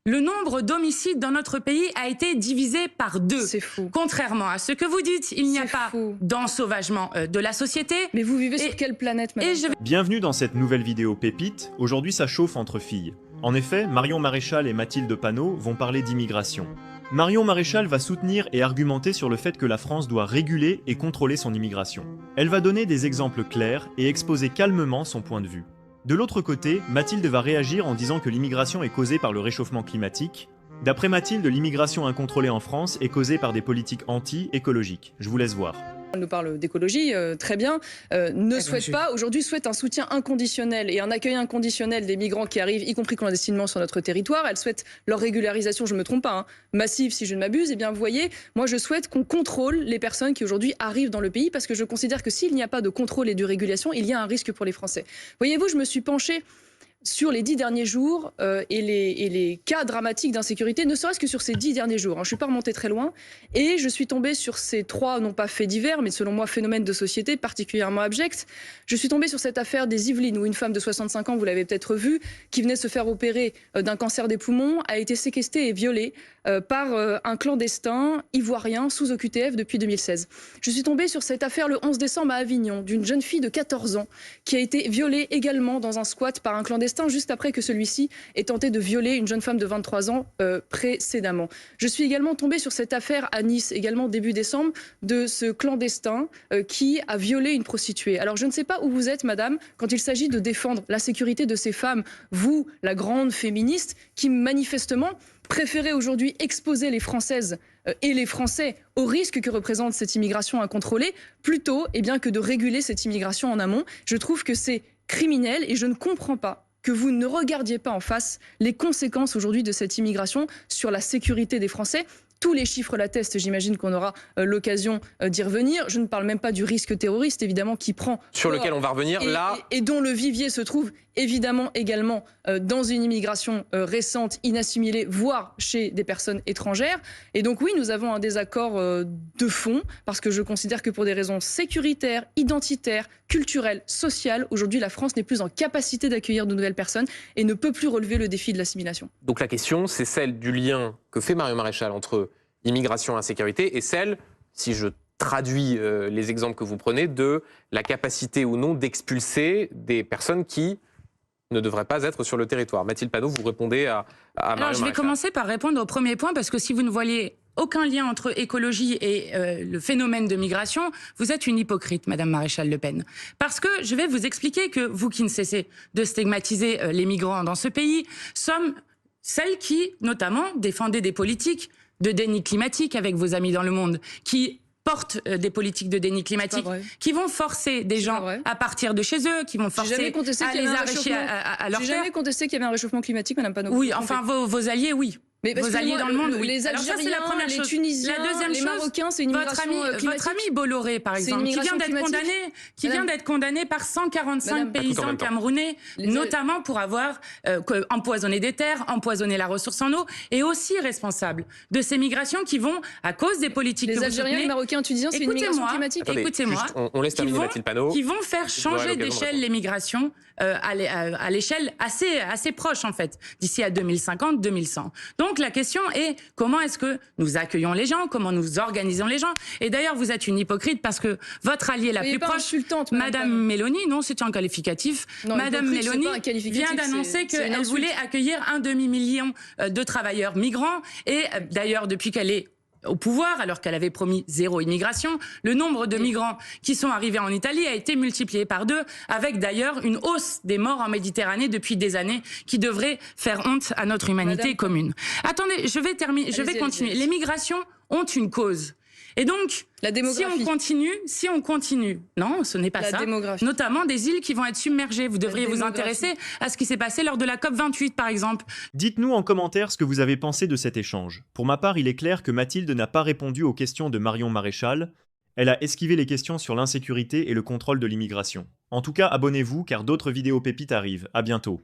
le nombre d'homicides dans notre pays a été divisé par 2. C'est fou. Contrairement à ce que vous dites, il n'y a pas fou. d'ensauvagement de la société. Mais vous vivez sur quelle planète, madame? Bienvenue dans cette nouvelle vidéo pépite. Aujourd'hui, ça chauffe entre filles. En effet, Marion Maréchal et Mathilde Panot vont parler d'immigration. Marion Maréchal va soutenir et argumenter sur le fait que la France doit réguler et contrôler son immigration. Elle va donner des exemples clairs et exposer calmement son point de vue. De l'autre côté, Mathilde va réagir en disant que l'immigration est causée par le réchauffement climatique. D'après Mathilde, l'immigration incontrôlée en France est causée par des politiques anti-écologiques. Je vous laisse voir. Elle nous parle d'écologie, très bien, aujourd'hui souhaite un soutien inconditionnel et un accueil inconditionnel des migrants qui arrivent, y compris clandestinement sur notre territoire. Elle souhaite leur régularisation, je ne me trompe pas, massive si je ne m'abuse. Eh bien, vous voyez, moi je souhaite qu'on contrôle les personnes qui aujourd'hui arrivent dans le pays parce que je considère que s'il n'y a pas de contrôle et de régulation, il y a un risque pour les Français. Voyez-vous, je me suis penchée sur les 10 derniers jours et les cas dramatiques d'insécurité, ne serait-ce que sur ces 10 derniers jours. Je ne suis pas remontée très loin et je suis tombée sur ces 3, non pas faits divers, mais selon moi phénomènes de société particulièrement abjects. Je suis tombée sur cette affaire des Yvelines où une femme de 65 ans, vous l'avez peut-être vue, qui venait se faire opérer d'un cancer des poumons, a été séquestrée et violée par un clandestin ivoirien sous OQTF depuis 2016. Je suis tombée sur cette affaire le 11 décembre à Avignon d'une jeune fille de 14 ans qui a été violée également dans un squat par un clandestin juste après que celui-ci ait tenté de violer une jeune femme de 23 ans précédemment. Je suis également tombée sur cette affaire à Nice, également début décembre, de ce clandestin qui a violé une prostituée. Alors je ne sais pas où vous êtes, madame, quand il s'agit de défendre la sécurité de ces femmes, vous, la grande féministe, qui manifestement préférez aujourd'hui exposer les Françaises et les Français au risque que représente cette immigration incontrôlée, plutôt que de réguler cette immigration en amont. Je trouve que c'est criminel et je ne comprends pas que vous ne regardiez pas en face les conséquences aujourd'hui de cette immigration sur la sécurité des Français. Tous les chiffres l'attestent, j'imagine qu'on aura l'occasion d'y revenir. Je ne parle même pas du risque terroriste, évidemment, qui prend... Sur lequel on va revenir, là... Et dont le vivier se trouve évidemment également dans une immigration récente, inassimilée, voire chez des personnes étrangères. Et donc oui, nous avons un désaccord de fond, parce que je considère que pour des raisons sécuritaires, identitaires, culturelles, sociales, aujourd'hui la France n'est plus en capacité d'accueillir de nouvelles personnes et ne peut plus relever le défi de l'assimilation. Donc la question, c'est celle du lien que fait Marion Maréchal entre immigration et insécurité, et celle, si je traduis les exemples que vous prenez, de la capacité ou non d'expulser des personnes qui ne devraient pas être sur le territoire. Mathilde Panot, vous répondez à Marion Maréchal. Je vais commencer par répondre au premier point, parce que si vous ne voyez aucun lien entre écologie et le phénomène de migration, vous êtes une hypocrite, Madame Maréchal Le Pen. Parce que je vais vous expliquer que vous qui ne cessez de stigmatiser les migrants dans ce pays, sommes celles qui, notamment, défendaient des politiques de déni climatique avec vos amis dans le monde, qui portent des politiques de déni climatique, qui vont forcer des gens à partir de chez eux, qui vont forcer à les arracher à leur terre. J'ai jamais contesté qu'il y avait un réchauffement climatique, Madame Panot. Oui, enfin vos alliés, oui. Mais vos alliés dans le monde, oui. Les Alors ça, c'est la Algériens, première les chose. Tunisiens, La deuxième les chose, Marocains, c'est une immigration climatique. Votre ami Bolloré, par exemple, qui vient d'être condamné par 145 paysans camerounais, notamment pour avoir empoisonné des terres, empoisonné la ressource en eau, et aussi responsable de ces migrations qui vont, à cause des politiques que vous soutenez... Les Algériens, les Marocains, Tunisiens, c'est une immigration climatique. Écoutez-moi, on laisse terminer Mathilde Panot. Qui vont faire changer d'échelle les migrations à l'échelle assez proche, en fait, d'ici à 2050, 2100. Donc la question est comment est-ce que nous accueillons les gens, comment nous organisons les gens. Et d'ailleurs, vous êtes une hypocrite parce que votre alliée la plus proche, Madame Mélanie, non, c'est un qualificatif. Madame Mélanie vient d'annoncer qu'elle voulait accueillir 1 demi-million de travailleurs migrants. Et d'ailleurs, depuis qu'elle est au pouvoir, alors qu'elle avait promis 0 immigration, le nombre de migrants qui sont arrivés en Italie a été multiplié par 2, avec d'ailleurs une hausse des morts en Méditerranée depuis des années qui devrait faire honte à notre humanité commune. Attendez, je vais continuer. Les migrations ont une cause. Et donc, si on continue, non, ce n'est pas ça, notamment des îles qui vont être submergées. Vous devriez vous intéresser à ce qui s'est passé lors de la COP28, par exemple. Dites-nous en commentaire ce que vous avez pensé de cet échange. Pour ma part, il est clair que Mathilde n'a pas répondu aux questions de Marion Maréchal. Elle a esquivé les questions sur l'insécurité et le contrôle de l'immigration. En tout cas, abonnez-vous car d'autres vidéos pépites arrivent. À bientôt.